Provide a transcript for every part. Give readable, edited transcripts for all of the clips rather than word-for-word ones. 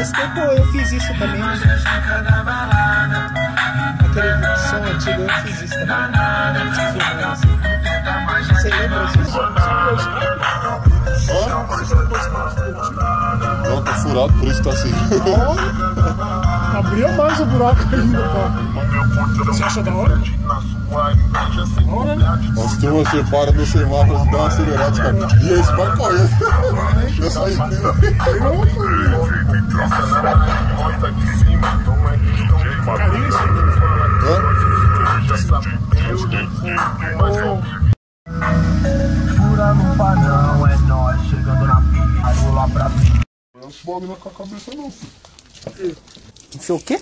faz tempo eu fiz isso também. Aquele som antigo eu fiz isso também. Filmando assim. Você lembra disso? Não, tá furado, por isso tá assim. Abria mais o buraco ainda, pô. Você acha da hora? Da hora, né? Nossa, tem você para no semáforo e dá uma acelerada, cara. E aí, você vai correndo. Já sai Fura no padrão, é nós chegando na pista, lá pra mim. Não é bagulho com a cabeça, não. Enfiou o quê?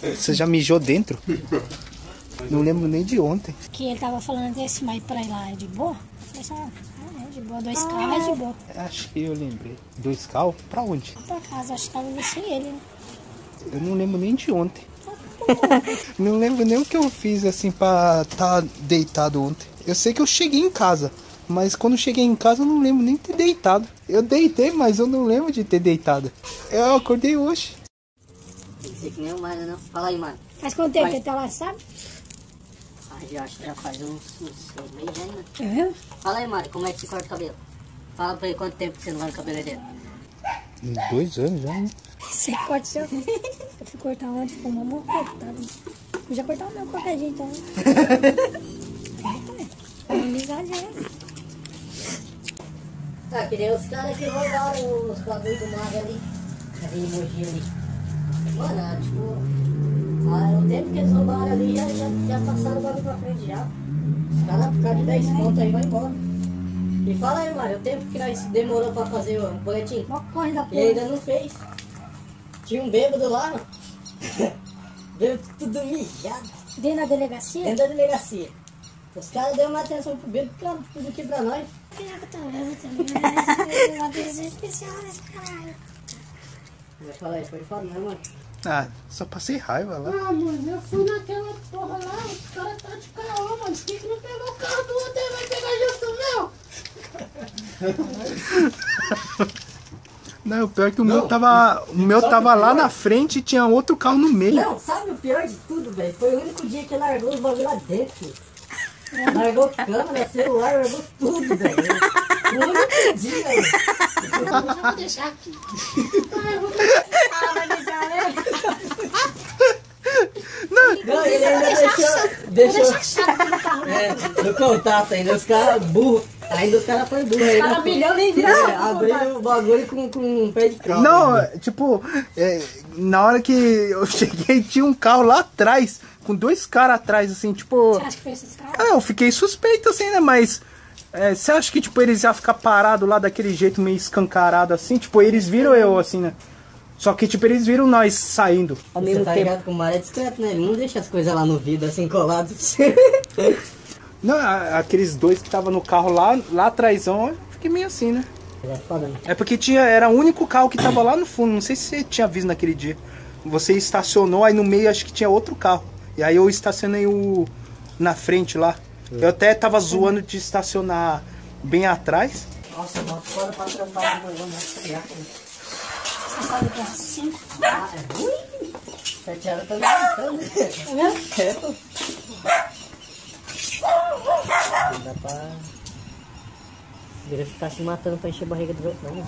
Você já mijou dentro? Não lembro nem de ontem. Que ele tava falando desse, mas pra ir lá é de boa? Eu falei assim, é de boa, 2 carros é de boa. Acho que eu lembrei. 2 carros? Pra onde? Pra casa, acho que tava sem ele, né? Eu não lembro nem de ontem. Não lembro nem o que eu fiz assim pra estar deitado ontem. Eu sei que eu cheguei em casa, mas quando cheguei em casa eu não lembro nem de ter deitado. Eu deitei, mas eu não lembro de ter deitado. Eu acordei hoje. Tem que ser que nem o Mário, não. Fala aí, Mário. Faz quanto tempo que ele tá lá, sabe? Eu acho que já faz uns 6 meses já, né? É mesmo? Fala aí, Mário, como é que você corta o cabelo? Fala pra ele quanto tempo que você não vai no cabeleireiro. 2 anos já, né? Você corta o seu. Eu fui cortar ontem, ficou uma mão cortada. Eu já cortar o meu cortadinho, então. Não exagera. Ah, que nem os caras que roubaram os bagulhos do Mário ali. Ali em Mogi ali. Mano, tipo... o tempo que eles roubaram ali já passaram o bagulho pra frente já. Os caras, por causa de 10 pontos aí, vai embora. E fala aí, Mário, o tempo que nós demorou pra fazer o boletim. Mó corre da E ainda não fez. Tinha um bêbado lá, mano. Bêbado tudo mijado. Dentro da delegacia? Dentro da delegacia. Os caras deram uma atenção pro bêbado, claro, tudo aqui pra nós. Uma decisão especial nesse caralho. Vai falar isso, pode falar, mano. Ah, só passei raiva lá. Ah, mano, eu fui naquela porra lá, os caras tá de caô, mano. Por que não pegou o carro do outro e vai pegar justo o meu? Não, o pior é que o meu tava lá na frente e tinha outro carro no meio. Não, sabe o pior de tudo, velho? Foi o único dia que ele largou os bagulho lá dentro. Largou câmera, celular, largou tudo, velho. O único dia, velho. Eu vou deixar aqui. Vai deixar, né? Não, ele ainda deixou no contato ainda, os caras burros. Ainda os caras foram burros. Os caras milhão nem viram. Abriu o bagulho com um pé de calma. Não, tipo, na hora que eu cheguei tinha um carro lá atrás, com 2 caras atrás, assim, tipo... Você acha que foi esses caras? Eu fiquei suspeito, assim, né, mas... você acha que, tipo, eles iam ficar parados lá daquele jeito meio escancarado, assim? Tipo, eles viram eu, assim, né? Só que, tipo, eles viram nós saindo. Ao mesmo tempo. Ligado que o Mário é discreto, né? Ele não deixa as coisas lá no vidro, assim, coladas. Não, aqueles 2 que estavam no carro lá atrás, eu fiquei meio assim, né? É porque era o único carro que tava lá no fundo. Não sei se você tinha visto naquele dia. Você estacionou, aí no meio acho que tinha outro carro. E aí eu estacionei na frente lá. Eu até tava zoando de estacionar bem atrás. Nossa, eu boto fora pra trampar de manhã, né? Você sabe que é 5? Ah, é ruim. 7 horas tá levantando. É mesmo? É, pô. Não dá pra... Devia ficar se matando pra encher a barriga dos outros, não.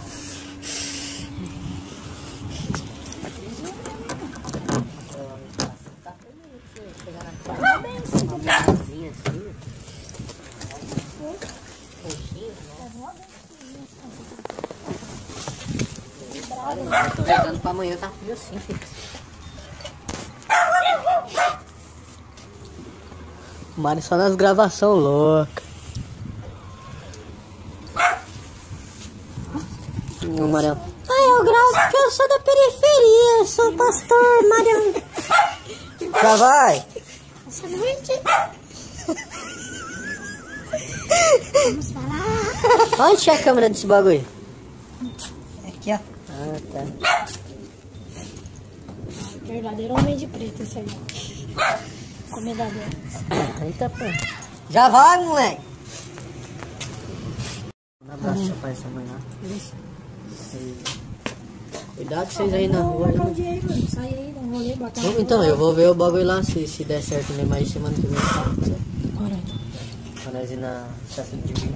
Eu tô jogando pra amanhã, tá frio assim, filho. Mário só nas gravações loucas. O Marião. Eu gravo porque eu sou da periferia, eu sou o pastor Marião. Já vai! Vamos falar. Onde é a câmera desse bagulho? Aqui, ó. Ah, tá. Verdadeiro homem de preto, esse aí. Comedador. Eita, pô. Já vai, moleque! Um abraço, seu pai e sua mãe lá. Cuidado vocês aí na Vamos rua. marcar um Hein? dia aí, mano. Sai aí, dá um rolê, bater uma Então, foto. eu vou ver o bagulho lá, se der certo, né? Mas semana que vem tá. Bora, então. Pra nós ir na festa de vinho.